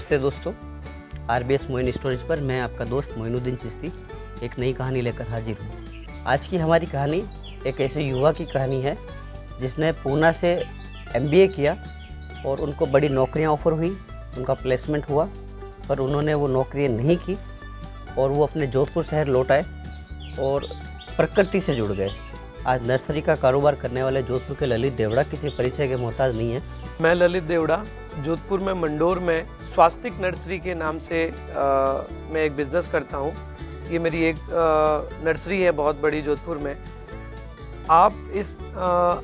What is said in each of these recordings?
नमस्ते दोस्तों, RBS Moin stories पर मैं आपका दोस्त मोइनुद्दीन चिश्ती एक नई कहानी लेकर हाजिर हूँ। आज की हमारी कहानी एक ऐसे युवा की कहानी है जिसने पूना से एमबीए किया और उनको बड़ी नौकरियाँ ऑफ़र हुई, उनका प्लेसमेंट हुआ, पर उन्होंने वो नौकरियाँ नहीं की और वो अपने जोधपुर शहर लौट आए और प्रकृति से जुड़ गए। आज नर्सरी का कारोबार करने वाले जोधपुर के ललित देवड़ा किसी परिचय के मोहताज नहीं है। मैं ललित देवड़ा जोधपुर में मंडोर में स्वास्तिक नर्सरी के नाम से मैं एक बिज़नेस करता हूँ। ये मेरी एक नर्सरी है बहुत बड़ी जोधपुर में। आप इस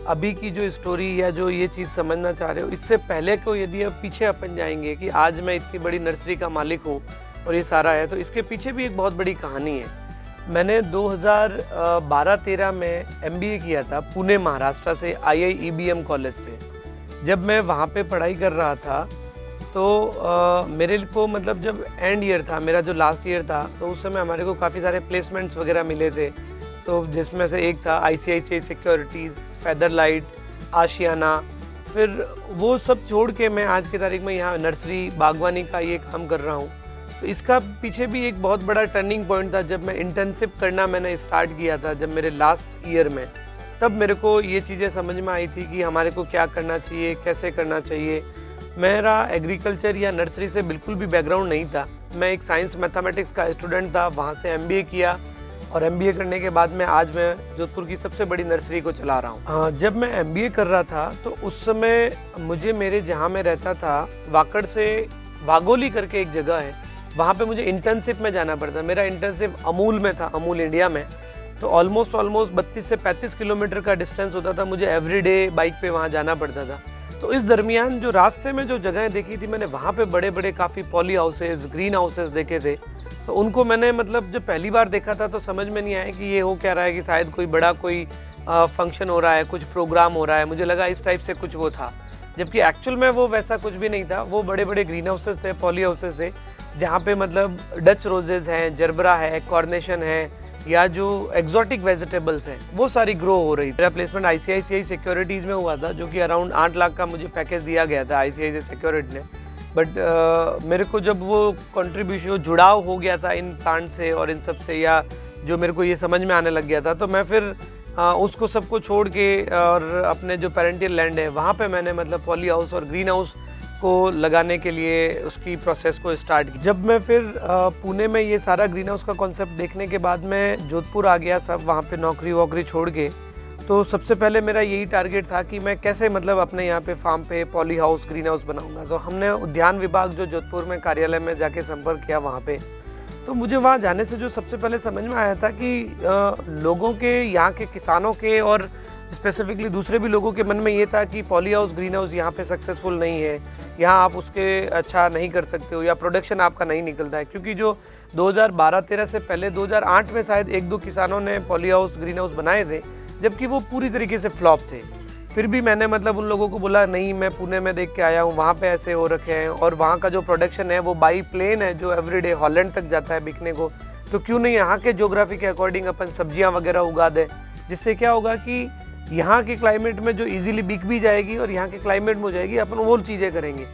अभी की जो स्टोरी या जो ये चीज़ समझना चाह रहे हो, इससे पहले को यदि आप पीछे अपन जाएंगे कि आज मैं इतनी बड़ी नर्सरी का मालिक हूँ और ये सारा है, तो इसके पीछे भी एक बहुत बड़ी कहानी है। मैंने 2012-13 में एमबीए किया था पुणे महाराष्ट्र से IIEBM कॉलेज से। जब मैं वहाँ पे पढ़ाई कर रहा था तो मेरे को मतलब जब एंड ईयर था, मेरा जो लास्ट ईयर था, तो उस समय हमारे को काफ़ी सारे प्लेसमेंट्स वगैरह मिले थे। तो जिसमें से एक था ICICI सिक्योरिटीज़, फेदरलाइट, आशियाना। फिर वो सब छोड़ के मैं आज की तारीख में यहाँ नर्सरी बागवानी का ये काम कर रहा हूँ। तो इसका पीछे भी एक बहुत बड़ा टर्निंग पॉइंट था जब मैं इंटर्नशिप करना मैंने स्टार्ट किया था। जब मेरे लास्ट ईयर में, तब मेरे को ये चीज़ें समझ में आई थी कि हमारे को क्या करना चाहिए, कैसे करना चाहिए। मेरा एग्रीकल्चर या नर्सरी से बिल्कुल भी बैकग्राउंड नहीं था। मैं एक साइंस मैथमेटिक्स का स्टूडेंट था, वहाँ से एमबीए किया और एमबीए करने के बाद में आज मैं जोधपुर की सबसे बड़ी नर्सरी को चला रहा हूँ। जब मैं एमबीए कर रहा था तो उस समय मुझे मेरे जहाँ मैं रहता था वाकड़ से वागोली करके एक जगह है, वहाँ पे मुझे इंटर्नशिप में जाना पड़ता। मेरा इंटर्नशिप अमूल में था, अमूल इंडिया में। तो ऑलमोस्ट 32 से 35 किलोमीटर का डिस्टेंस होता था, मुझे एवरीडे बाइक पे वहाँ जाना पड़ता था। तो इस दरमियान जो रास्ते में जो जगहें देखी थी मैंने, वहाँ पे बड़े बड़े काफ़ी पॉली हाउसेज, ग्रीन हाउसेज देखे थे। तो उनको मैंने मतलब जब पहली बार देखा था तो समझ में नहीं आया कि ये हो क्या रहा है, कि शायद कोई बड़ा कोई फंक्शन हो रहा है, कुछ प्रोग्राम हो रहा है। मुझे लगा इस टाइप से कुछ वो था, जबकि एक्चुअल में वो वैसा कुछ भी नहीं था। वो बड़े बड़े ग्रीन हाउसेज थे, पॉली हाउसेज थे, जहाँ पे मतलब डच रोजेज़ हैं, जर्बरा है, कॉर्नेशन है, या जो एक्जॉटिक वेजिटेबल्स हैं वो सारी ग्रो हो रही थी। मेरा प्लेसमेंट ICICI सिक्योरिटीज़ में हुआ था, जो कि अराउंड 8 लाख का मुझे पैकेज दिया गया था ICICI सिक्योरिटी ने। बट मेरे को जब वो कंट्रीब्यूशन, जुड़ाव हो गया था इन प्लांट से और इन सब से, या जो मेरे को ये समझ में आने लग गया था, तो मैं फिर उसको सबको छोड़ के और अपने जो पेरेंटियल लैंड है वहाँ पे मैंने मतलब पॉली हाउस और ग्रीन हाउस को लगाने के लिए उसकी प्रोसेस को स्टार्ट की। जब मैं फिर पुणे में ये सारा ग्रीन हाउस का कॉन्सेप्ट देखने के बाद मैं जोधपुर आ गया, सब वहाँ पे नौकरी वोकरी छोड़ के, तो सबसे पहले मेरा यही टारगेट था कि मैं कैसे मतलब अपने यहाँ पे फार्म पे पॉली हाउस, ग्रीन हाउस बनाऊंगा। तो हमने उद्यान विभाग जो जोधपुर में कार्यालय में जाके संपर्क किया वहाँ पे। तो मुझे वहाँ जाने से जो सबसे पहले समझ में आया था कि लोगों के, यहाँ के किसानों के और स्पेसिफिकली दूसरे भी लोगों के मन में ये था कि पॉली हाउस, ग्रीन हाउस यहाँ पे सक्सेसफुल नहीं है, यहाँ आप उसके अच्छा नहीं कर सकते हो या प्रोडक्शन आपका नहीं निकलता है। क्योंकि जो 2012-13 से पहले 2008 में शायद 1-2 किसानों ने पॉली हाउस, ग्रीन हाउस बनाए थे, जबकि वो पूरी तरीके से फ्लॉप थे। फिर भी मैंने मतलब उन लोगों को बोला नहीं, मैं पुणे में देख के आया हूँ, वहाँ पे ऐसे हो रखे हैं और वहाँ का जो प्रोडक्शन है वो बाई प्लेन है, जो एवरीडे हॉलैंड तक जाता है बिकने को। तो क्यों नहीं यहाँ के ज्योग्राफी के अकॉर्डिंग अपन सब्जियाँ वगैरह उगा दें, जिससे क्या होगा कि यहाँ के क्लाइमेट में जो इजीली बिक भी जाएगी और यहाँ के क्लाइमेट में हो जाएगी, अपन वो चीज़ें करेंगे।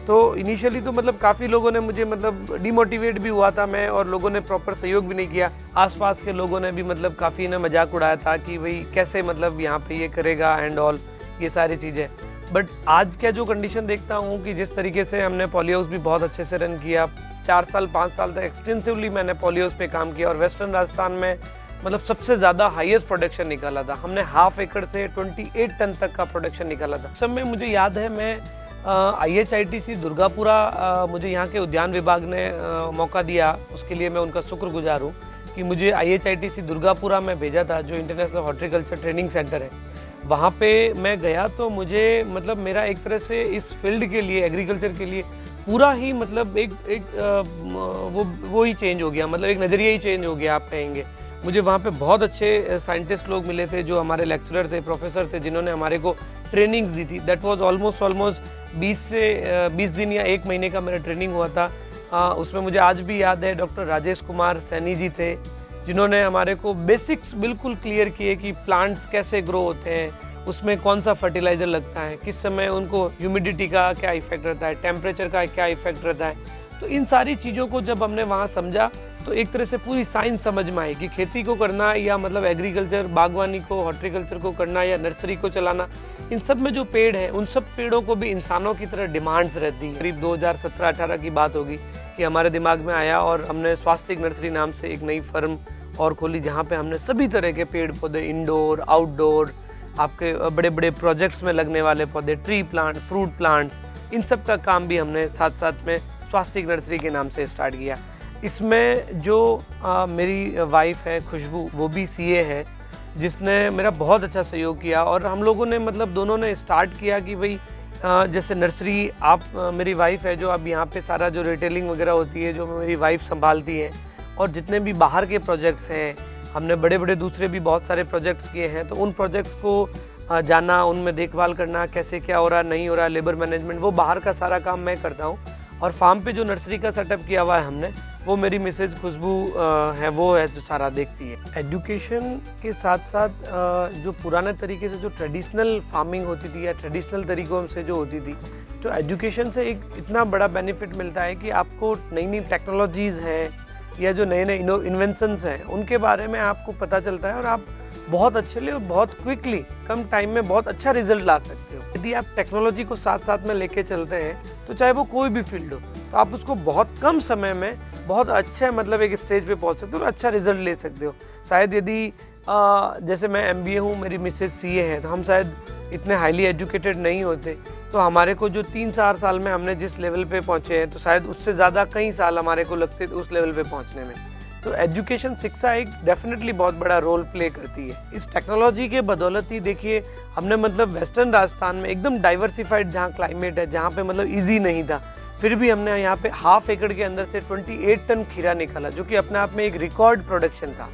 तो इनिशियली तो मतलब काफ़ी लोगों ने मुझे मतलब डिमोटिवेट भी हुआ था मैं, और लोगों ने प्रॉपर सहयोग भी नहीं किया। आसपास के लोगों ने भी मतलब काफ़ी ना मजाक उड़ाया था कि भाई कैसे मतलब यहाँ पे ये करेगा एंड ऑल, ये सारी चीज़ें। बट आज क्या जो कंडीशन देखता हूँ कि जिस तरीके से हमने पॉली हाउस भी बहुत अच्छे से रन किया, 4 साल 5 साल तक एक्सटेंसिवली मैंने पॉली हाउस पे काम किया और वेस्टर्न राजस्थान में मतलब सबसे ज़्यादा हाईएस्ट प्रोडक्शन निकाला था। हमने हाफ एकड़ से 28 टन तक का प्रोडक्शन निकाला था। सब में मुझे याद है, मैं IHITC दुर्गापुरा, मुझे यहाँ के उद्यान विभाग ने मौका दिया, उसके लिए मैं उनका शुक्रगुजार हूँ कि मुझे IHITC दुर्गापुरा में भेजा था, जो इंटरनेशनल हॉर्टिकल्चर ट्रेनिंग सेंटर है। वहाँ पे मैं गया तो मुझे मतलब मेरा एक तरह से इस फील्ड के लिए, एग्रीकल्चर के लिए पूरा ही मतलब वो ही चेंज हो गया, मतलब एक नज़रिया ही चेंज हो गया आप कहेंगे। मुझे वहाँ पे बहुत अच्छे साइंटिस्ट लोग मिले थे, जो हमारे लेक्चरर थे, प्रोफेसर थे, जिन्होंने हमारे को ट्रेनिंग्स दी थी। दैट वाज ऑलमोस्ट 20 दिन या 1 महीने का मेरा ट्रेनिंग हुआ था। उसमें मुझे आज भी याद है डॉक्टर राजेश कुमार सैनी जी थे, जिन्होंने हमारे को बेसिक्स बिल्कुल क्लियर किए कि प्लांट्स कैसे ग्रो होते हैं, उसमें कौन सा फर्टिलाइज़र लगता है, किस समय उनको ह्यूमिडिटी का क्या इफ़ेक्ट रहता है, टेम्परेचर का क्या इफ़ेक्ट रहता है। तो इन सारी चीज़ों को जब हमने वहाँ समझा तो एक तरह से पूरी साइंस समझ में आई कि खेती को करना या मतलब एग्रीकल्चर, बागवानी को, हॉर्टिकल्चर को करना या नर्सरी को चलाना, इन सब में जो पेड़ है उन सब पेड़ों को भी इंसानों की तरह डिमांड्स रहती है। करीब 2017-18 की बात होगी कि हमारे दिमाग में आया और हमने स्वास्तिक नर्सरी नाम से एक नई फर्म और खोली, जहाँ पे हमने सभी तरह के पेड़ पौधे, इंडोर, आउटडोर, आपके बड़े बड़े प्रोजेक्ट्स में लगने वाले पौधे, ट्री प्लांट, फ्रूट प्लांट्स, इन सब का काम भी हमने साथ साथ में स्वास्तिक नर्सरी के नाम से स्टार्ट किया। इसमें जो मेरी वाइफ है खुशबू, वो भी सीए है, जिसने मेरा बहुत अच्छा सहयोग किया और हम लोगों ने मतलब दोनों ने स्टार्ट किया कि भाई जैसे नर्सरी आप मेरी वाइफ है जो अब यहाँ पे सारा जो रिटेलिंग वगैरह होती है जो मेरी वाइफ संभालती है, और जितने भी बाहर के प्रोजेक्ट्स हैं, हमने बड़े बड़े दूसरे भी बहुत सारे प्रोजेक्ट्स किए हैं, तो उन प्रोजेक्ट्स को जाना, उनमें देखभाल करना, कैसे क्या हो रहा नहीं हो रहा, लेबर मैनेजमेंट, वो बाहर का सारा काम मैं करता हूँ। और फार्म पे जो नर्सरी का सेटअप किया हुआ है हमने, वो मेरी मिसेज खुशबू है, वो है जो सारा देखती है। एजुकेशन के साथ साथ जो पुराने तरीके से जो ट्रेडिशनल फार्मिंग होती थी या ट्रेडिशनल तरीक़ों से जो होती थी, तो एजुकेशन से एक इतना बड़ा बेनिफिट मिलता है कि आपको नई नई टेक्नोलॉजीज़ हैं या जो नए नए इन्वेंशंस हैं उनके बारे में आपको पता चलता है और आप बहुत अच्छे लिए और बहुत क्विकली कम टाइम में बहुत अच्छा रिजल्ट ला सकते हो। यदि आप टेक्नोलॉजी को साथ साथ में लेके चलते हैं तो चाहे वो कोई भी फील्ड हो, तो आप उसको बहुत कम समय में बहुत अच्छे मतलब एक स्टेज पे पहुंच सकते हो और अच्छा रिजल्ट ले सकते हो। शायद यदि जैसे मैं MBA हूँ, मेरी मिसेज CA है, तो हम शायद इतने हाईली एजुकेटेड नहीं होते, तो हमारे को जो 3-4 साल में हमने जिस लेवल पे पहुँचे हैं, तो शायद उससे ज़्यादा कई साल हमारे को लगते थे उस लेवल पे पहुँचने में। तो एजुकेशन, शिक्षा एक डेफिनेटली बहुत बड़ा रोल प्ले करती है। इस टेक्नोलॉजी के बदौलत ही देखिए हमने मतलब वेस्टर्न राजस्थान में एकदम डाइवर्सिफाइड जहाँ क्लाइमेट है, जहाँ पे मतलब ईजी नहीं था, फिर भी हमने यहाँ पे 1/2 एकड़ के अंदर से 28 टन खीरा निकाला, जो कि अपने आप में एक रिकॉर्ड प्रोडक्शन था।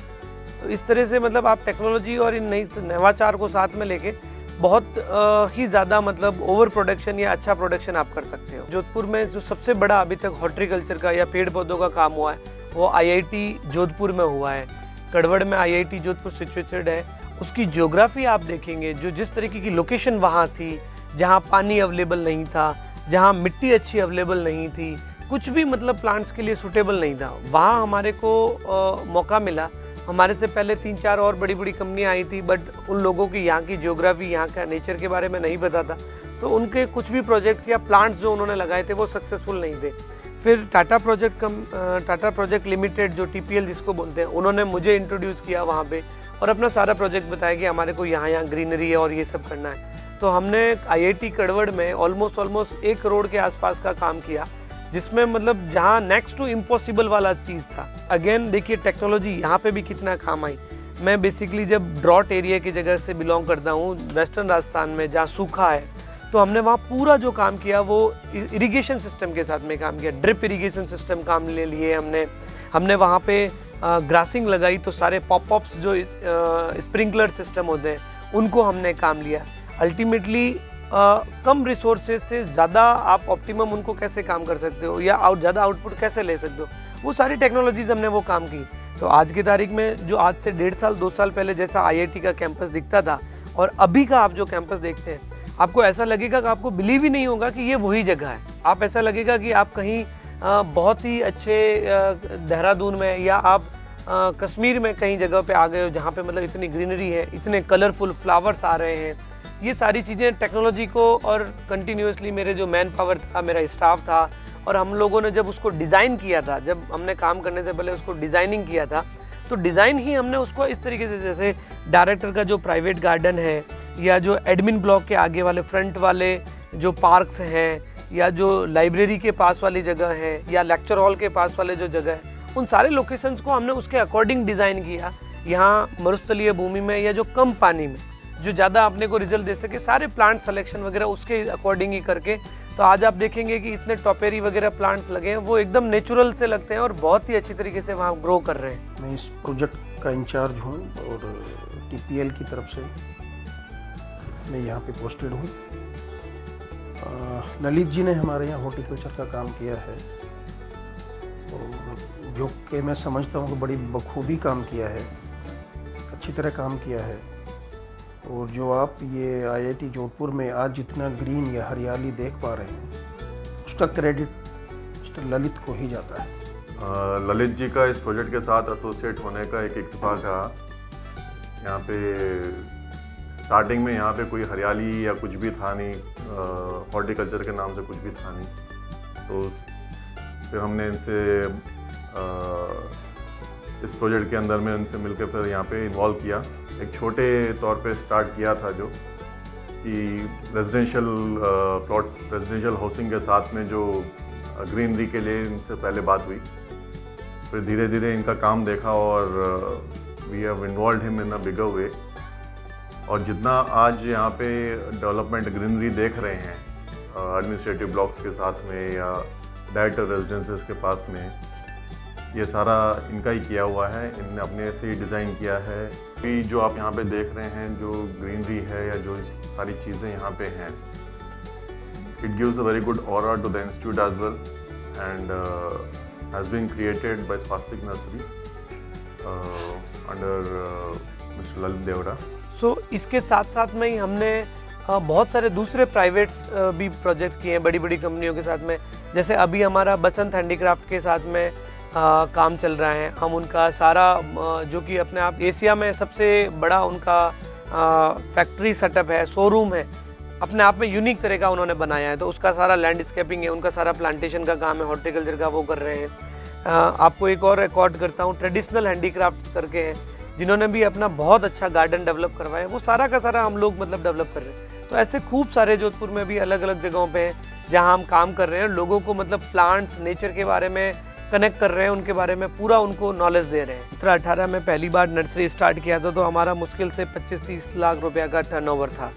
तो इस तरह से मतलब आप टेक्नोलॉजी और इन नई नवाचार को साथ में लेके बहुत ही ज़्यादा मतलब ओवर प्रोडक्शन या अच्छा प्रोडक्शन आप कर सकते हो। जोधपुर में जो सबसे बड़ा अभी तक हॉर्टिकल्चर का या पेड़ पौधों का काम हुआ है वो IIT जोधपुर में हुआ है। कड़वड़ में IIT जोधपुर सिचुएटेड है। उसकी ज्योग्राफी आप देखेंगे, जो जिस तरीके की लोकेशन वहाँ थी, जहाँ पानी अवेलेबल नहीं था, जहाँ मिट्टी अच्छी अवेलेबल नहीं थी, कुछ भी मतलब प्लांट्स के लिए सूटेबल नहीं था, वहाँ हमारे को मौका मिला। हमारे से पहले 3-4 और बड़ी बड़ी कंपनियाँ आई थी, बट उन लोगों की यहाँ की ज्योग्राफी, यहाँ का नेचर के बारे में नहीं पता था, तो उनके कुछ भी प्रोजेक्ट्स या प्लांट्स जो उन्होंने लगाए थे वो सक्सेसफुल नहीं थे। फिर टाटा प्रोजेक्ट लिमिटेड, जो TPL जिसको बोलते हैं, उन्होंने मुझे इंट्रोड्यूस किया वहाँ पे और अपना सारा प्रोजेक्ट बताया कि हमारे को यहाँ ग्रीनरी है और ये सब करना है। तो हमने IIT कड़वड़ में ऑलमोस्ट 1 करोड़ के आसपास का काम किया, जिसमें मतलब जहाँ नेक्स्ट टू इम्पॉसिबल वाला चीज़ था। अगेन देखिए टेक्नोलॉजी यहाँ पे भी कितना काम आई। मैं बेसिकली जब ड्रॉट एरिया की जगह से बिलोंग करता हूँ, वेस्टर्न राजस्थान में जहाँ सूखा है, तो हमने वहाँ पूरा जो काम किया वो इरिगेशन सिस्टम के साथ में काम किया। ड्रिप इरिगेशन सिस्टम काम ले लिए हमने वहाँ पे ग्रासिंग लगाई, तो सारे पॉपअप्स जो स्प्रिंकलर सिस्टम होते हैं उनको हमने काम लिया। अल्टीमेटली कम रिसोर्सेज से ज़्यादा आप ऑप्टिमम उनको कैसे काम कर सकते हो या ज़्यादा आउटपुट कैसे ले सकते हो, वो सारी टेक्नोलॉजीज़ हमने वो काम की। तो आज की तारीख में जो आज से 1.5 साल 2 साल पहले जैसा IIT का कैंपस दिखता था और अभी का आप जो कैंपस देखते हैं, आपको ऐसा लगेगा कि आपको बिलीव ही नहीं होगा कि ये वही जगह है। आप ऐसा लगेगा कि आप कहीं बहुत ही अच्छे देहरादून में या आप कश्मीर में कहीं जगह पे आ गए हो, जहाँ पे मतलब इतनी ग्रीनरी है, इतने कलरफुल फ्लावर्स आ रहे हैं। ये सारी चीज़ें टेक्नोलॉजी को और कंटिन्यूसली मेरे जो मैन पावर था, मेरा स्टाफ था, और हम लोगों ने जब उसको डिज़ाइन किया था, जब हमने काम करने से पहले उसको डिज़ाइनिंग किया था, तो डिज़ाइन ही हमने उसको इस तरीके से, जैसे डायरेक्टर का जो प्राइवेट गार्डन है या जो एडमिन ब्लॉक के आगे वाले फ्रंट वाले जो पार्क्स हैं या जो लाइब्रेरी के पास वाली जगह है या लेक्चर हॉल के पास वाले जो जगह है, उन सारे लोकेशंस को हमने उसके अकॉर्डिंग डिज़ाइन किया। यहाँ मरुस्थलीय भूमि में या जो कम पानी में जो ज़्यादा अपने को रिजल्ट दे सके, सारे प्लांट सिलेक्शन वगैरह उसके अकॉर्डिंग ही करके, तो आज आप देखेंगे कि इतने टॉपेरी वगैरह प्लांट्स लगे हैं, वो एकदम नेचुरल से लगते हैं और बहुत ही अच्छी तरीके से वहाँ ग्रो कर रहे हैं। मैं इस प्रोजेक्ट का इंचार्ज हूँ और TPL की तरफ से मैं यहाँ पे पोस्टेड हूँ। ललित जी ने हमारे यहाँ हॉर्टिकल्चर का काम किया है और जो कि मैं समझता हूँ कि बड़ी बखूबी काम किया है, अच्छी तरह काम किया है। और जो आप ये आईआईटी जोधपुर में आज जितना ग्रीन या हरियाली देख पा रहे हैं उसका क्रेडिट मिस्टर ललित को ही जाता है। ललित जी का इस प्रोजेक्ट के साथ एसोसिएट होने का एक इत्तेफाक रहा। यहाँ पे स्टार्टिंग में यहाँ पे कोई हरियाली या कुछ भी था नहीं, हॉर्टिकल्चर के नाम से कुछ भी था नहीं। तो फिर हमने इनसे इस प्रोजेक्ट के अंदर में उनसे मिलकर फिर यहाँ पे इन्वॉल्व किया। एक छोटे तौर पे स्टार्ट किया था जो कि रेजिडेंशियल प्लॉट्स, रेजिडेंशियल हाउसिंग के साथ में जो ग्रीनरी के लिए इनसे पहले बात हुई। फिर धीरे धीरे इनका काम देखा और we have involved him in a bigger way. और जितना आज यहाँ पे डेवलपमेंट ग्रीनरी देख रहे हैं एडमिनिस्ट्रेटिव ब्लॉक्स के साथ में या डायरेक्टर रेजिडेंसेस के पास में, ये सारा इनका ही किया हुआ है। इनने अपने से ही डिज़ाइन किया है। अभी जो आप यहाँ पे देख रहे हैं जो ग्रीनरी है या जो सारी चीज़ें यहाँ पे हैं, it gives a very good aura to the institute as well, and has been created by Swastik Nursery under Mr. Lalit Devra. सो इसके साथ साथ में ही हमने बहुत सारे दूसरे प्राइवेट्स भी प्रोजेक्ट्स किए हैं बड़ी बड़ी कंपनियों के साथ में। जैसे अभी हमारा बसंत हैंडीक्राफ्ट के साथ में काम चल रहा है। हम उनका सारा जो कि अपने आप एशिया में सबसे बड़ा उनका फैक्ट्री सेटअप है, शोरूम है, अपने आप में यूनिक तरह का उन्होंने बनाया है। तो उसका सारा लैंडस्केपिंग है, उनका सारा प्लांटेशन का काम है, हॉर्टिकल्चर का वो कर रहे हैं। आपको एक और रिकॉर्ड करता हूँ, ट्रेडिशनल हैंडीक्राफ्ट करके हैं जिन्होंने भी अपना बहुत अच्छा गार्डन डेवलप करवाया है। वो सारा का सारा हम लोग मतलब डेवलप कर रहे हैं। तो ऐसे खूब सारे जोधपुर में भी अलग अलग जगहों पे हैं जहाँ हम काम कर रहे हैं, लोगों को मतलब प्लांट्स, नेचर के बारे में कनेक्ट कर रहे हैं, उनके बारे में पूरा उनको नॉलेज दे रहे हैं। 2018 में पहली बार नर्सरी स्टार्ट किया था तो हमारा मुश्किल से 25-30 लाख रुपया का टर्नओवर था।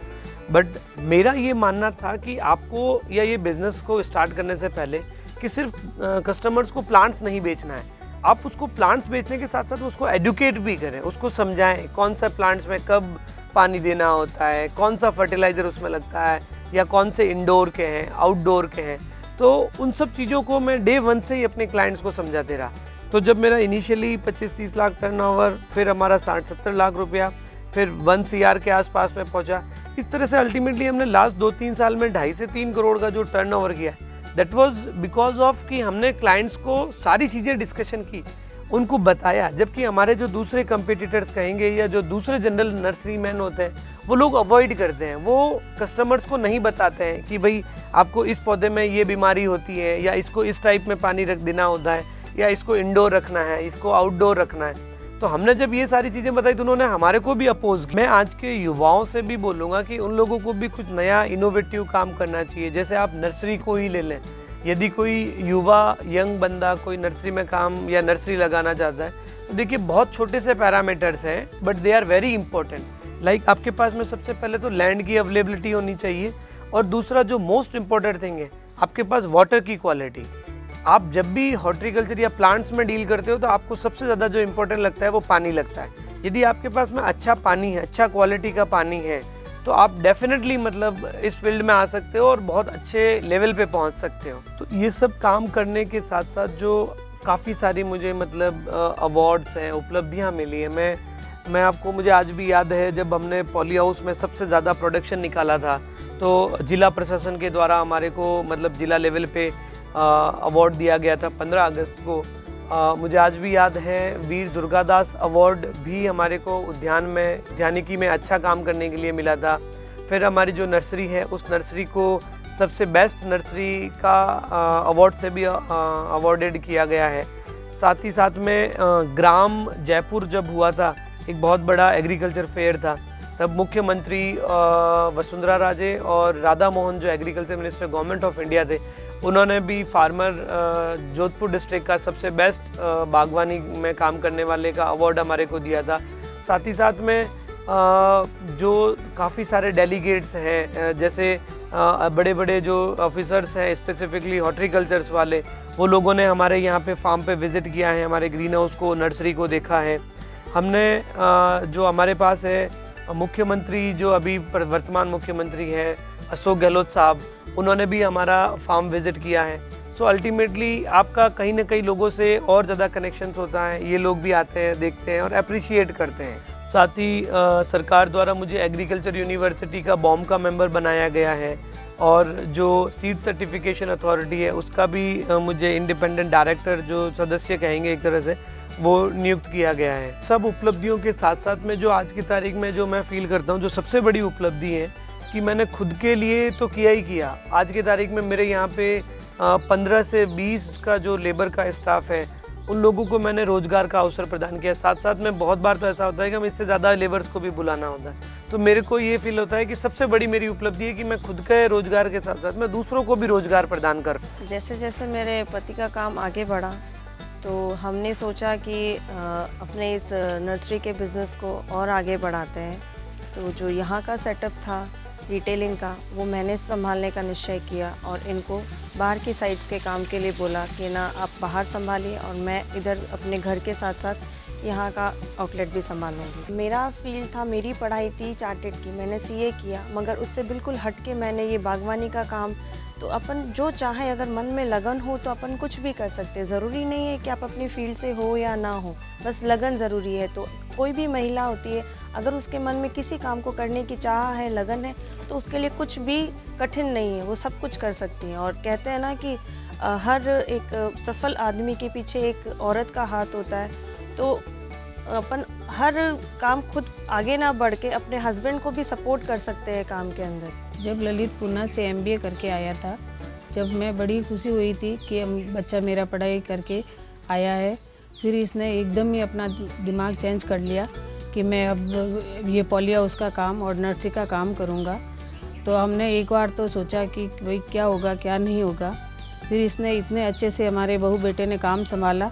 बट मेरा ये मानना था कि आपको या ये बिज़नेस को स्टार्ट करने से पहले कि सिर्फ कस्टमर्स को प्लांट्स नहीं बेचना है, आप उसको प्लांट्स बेचने के साथ साथ उसको एडुकेट भी करें, उसको समझाएं कौन सा प्लांट्स में कब पानी देना होता है, कौन सा फर्टिलाइज़र उसमें लगता है, या कौन से इंडोर के हैं, आउटडोर के हैं। तो उन सब चीज़ों को मैं डे 1 से ही अपने क्लाइंट्स को समझाते रहा। तो जब मेरा इनिशियली 25-30 लाख टर्नओवर, फिर हमारा 60-70 लाख रुपया, फिर 1 CR के आसपास में पहुंचा। इस तरह से अल्टीमेटली हमने लास्ट 2-3 साल में 2.5 से 3 करोड़ का जो टर्नओवर किया, दैट वाज बिकॉज ऑफ कि हमने क्लाइंट्स को सारी चीज़ें डिस्कशन की, उनको बताया। जबकि हमारे जो दूसरे कंपटीटर्स कहेंगे या जो दूसरे जनरल नर्सरी मैन होते हैं वो लोग अवॉइड करते हैं, वो कस्टमर्स को नहीं बताते हैं कि भाई आपको इस पौधे में ये बीमारी होती है, या इसको इस टाइप में पानी रख देना होता है, या इसको इंडोर रखना है, इसको आउटडोर रखना है। तो हमने जब ये सारी चीज़ें बताई तो उन्होंने हमारे को भी अपोज किया। मैं आज के युवाओं से भी बोलूँगा कि उन लोगों को भी कुछ नया इनोवेटिव काम करना चाहिए। जैसे आप नर्सरी को ही ले लें, यदि कोई युवा यंग बंदा कोई नर्सरी में काम या नर्सरी लगाना चाहता है तो देखिए बहुत छोटे से पैरामीटर्स हैं, but they are very important. Like आपके पास में सबसे पहले तो लैंड की अवेलेबिलिटी होनी चाहिए, और दूसरा जो मोस्ट इम्पॉर्टेंट थिंग है आपके पास वाटर की क्वालिटी। आप जब भी हॉर्टिकल्चर या प्लांट्स में डील करते हो तो आपको सबसे ज़्यादा जो इम्पोर्टेंट लगता है वो पानी लगता है। यदि आपके पास में अच्छा पानी है, अच्छा क्वालिटी का पानी है, तो आप डेफिनेटली मतलब इस फील्ड में आ सकते हो और बहुत अच्छे लेवल पे पहुंच सकते हो। तो ये सब काम करने के साथ साथ जो काफ़ी सारी मुझे मतलब अवार्ड्स हैं, उपलब्धियां मिली हैं। मैं आपको, मुझे आज भी याद है जब हमने पॉली हाउस में सबसे ज़्यादा प्रोडक्शन निकाला था तो जिला प्रशासन के द्वारा हमारे को मतलब जिला लेवल पे अवार्ड दिया गया था 15 अगस्त को। मुझे आज भी याद है वीर दुर्गादास अवार्ड भी हमारे को उद्यानिकी में अच्छा काम करने के लिए मिला था। फिर हमारी जो नर्सरी है उस नर्सरी को सबसे बेस्ट नर्सरी का अवार्ड से भी अवॉर्डेड किया गया है। साथ ही साथ में ग्राम जयपुर जब हुआ था, एक बहुत बड़ा एग्रीकल्चर फेयर था, तब मुख्यमंत्री वसुंधरा राजे और राधा मोहन जो agriculture minister government of India थे, उन्होंने भी फार्मर जोधपुर डिस्ट्रिक्ट का सबसे बेस्ट बागवानी में काम करने वाले का अवार्ड हमारे को दिया था। साथ ही साथ में जो काफ़ी सारे डेलीगेट्स हैं, जैसे बड़े बड़े जो ऑफिसर्स हैं स्पेसिफिकली हॉर्टिकल्चर्स वाले, वो लोगों ने हमारे यहाँ पे फार्म पे विज़िट किया है, हमारे ग्रीन हाउस को, नर्सरी को देखा है। हमने जो हमारे पास है मुख्यमंत्री जो अभी वर्तमान मुख्यमंत्री हैं अशोक गहलोत साहब, उन्होंने भी हमारा फार्म विज़िट किया है। सो अल्टीमेटली आपका कहीं ना कहीं लोगों से और ज़्यादा कनेक्शंस होता है, ये लोग भी आते हैं, देखते हैं और अप्रिशिएट करते हैं। साथ ही सरकार द्वारा मुझे एग्रीकल्चर यूनिवर्सिटी का बॉम का मेंबर बनाया गया है और जो सीड सर्टिफिकेशन अथॉरिटी है उसका भी मुझे इंडिपेंडेंट डायरेक्टर जो सदस्य कहेंगे एक तरह से वो नियुक्त किया गया है। सब उपलब्धियों के साथ साथ में जो आज की तारीख में जो मैं फील करता हूँ जो सबसे बड़ी उपलब्धि है कि मैंने खुद के लिए तो किया ही किया। आज की तारीख में मेरे यहाँ पे 15 से 20 का जो लेबर का स्टाफ है उन लोगों को मैंने रोज़गार का अवसर प्रदान किया। साथ साथ में बहुत बार तो ऐसा होता है कि हमें इससे ज़्यादा लेबर्स को भी बुलाना होता है, तो मेरे को ये फील होता है कि सबसे बड़ी मेरी उपलब्धि है कि मैं खुद के रोज़गार के साथ साथ मैं दूसरों को भी रोज़गार प्रदान कर। जैसे जैसे मेरे पति का काम आगे बढ़ा तो हमने सोचा कि अपने इस नर्सरी के बिज़नेस को और आगे बढ़ाते हैं। तो जो यहाँ का सेटअप था रिटेलिंग का वो मैंने संभालने का निश्चय किया और इनको बाहर की साइट्स के काम के लिए बोला कि ना आप बाहर संभालिए और मैं इधर अपने घर के साथ साथ यहाँ का आउटलेट भी संभालूंगी। मेरा फील्ड था, मेरी पढ़ाई थी चार्टेड की, मैंने सीए किया, मगर उससे बिल्कुल हट के मैंने ये बागवानी का काम। तो अपन जो चाहे अगर मन में लगन हो तो अपन कुछ भी कर सकते हैं। ज़रूरी नहीं है कि आप अपनी फील्ड से हो या ना हो, बस लगन ज़रूरी है। तो कोई भी महिला होती है अगर उसके मन में किसी काम को करने की चाह है, लगन है, तो उसके लिए कुछ भी कठिन नहीं है, वो सब कुछ कर सकती हैं। और कहते हैं ना कि हर एक सफल आदमी के पीछे एक औरत का हाथ होता है। तो अपन हर काम खुद आगे ना बढ़ के अपने हस्बैंड को भी सपोर्ट कर सकते हैं काम के अंदर। जब ललित पूना से एमबीए करके आया था, जब मैं बड़ी खुशी हुई थी कि बच्चा मेरा पढ़ाई करके आया है, फिर इसने एकदम ही अपना दिमाग चेंज कर लिया कि मैं अब ये पॉली हाउस का काम और नर्सरी का काम करूँगा। तो हमने एक बार तो सोचा कि भाई क्या होगा क्या नहीं होगा। फिर इसने इतने अच्छे से हमारे बहू बेटे ने काम संभाला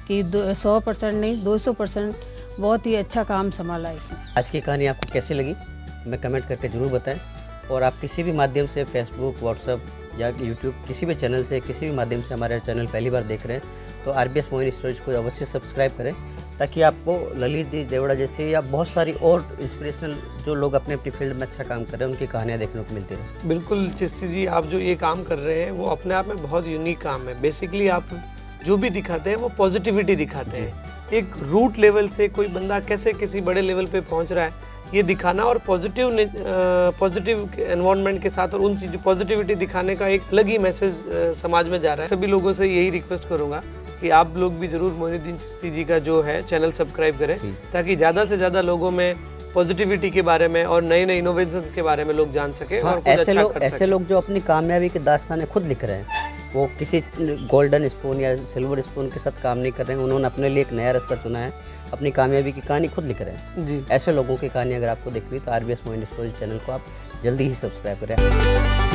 कि 100% नहीं 200% बहुत ही अच्छा काम संभाला इसने। आज की कहानी आपको कैसी लगी हमें कमेंट करके ज़रूर बताएं। और आप किसी भी माध्यम से फेसबुक, व्हाट्सएप या यूट्यूब किसी भी चैनल से किसी भी माध्यम से हमारे चैनल पहली बार देख रहे हैं तो आरबीएस मोइन स्टोरेज को अवश्य सब्सक्राइब करें ताकि आपको ललित जी देवड़ा जैसे या बहुत सारी और इंस्पिरेशनल जो लोग अपने अपनी फील्ड में अच्छा काम कर रहे हैं उनकी कहानियाँ देखने को मिलती है। बिल्कुल चिश्ती जी, आप जो ये काम कर रहे हैं वो अपने आप में बहुत यूनिक काम है। बेसिकली आप जो भी दिखाते हैं वो पॉजिटिविटी दिखाते हैं। एक रूट लेवल से कोई बंदा कैसे किसी बड़े लेवल पे पहुंच रहा है ये दिखाना और पॉजिटिव एनवायरनमेंट के साथ और उन चीज़ों पॉजिटिविटी दिखाने का एक अलग ही मैसेज समाज में जा रहा है। सभी लोगों से यही रिक्वेस्ट करूंगा कि आप लोग भी ज़रूर मोइनुद्दीन चिश्ती जी का जो है चैनल सब्सक्राइब करें ताकि ज़्यादा से ज़्यादा लोगों में पॉजिटिविटी के बारे में और नए नए इनोवेशंस के बारे में लोग जान सके। हाँ, और कुछ अच्छा कर ऐसे लोग जो अपनी कामयाबी की दास्तानें खुद लिख रहे हैं, वो किसी गोल्डन स्पून या सिल्वर स्पून के साथ काम नहीं कर रहे हैं, उन्होंने अपने लिए एक नया रास्ता चुना है, अपनी कामयाबी की कहानी खुद लिख रहे हैं जी। ऐसे लोगों की कहानी अगर आपको देखनी तो आरबीएस मोइन स्टोरेज चैनल को आप जल्दी ही सब्सक्राइब करें।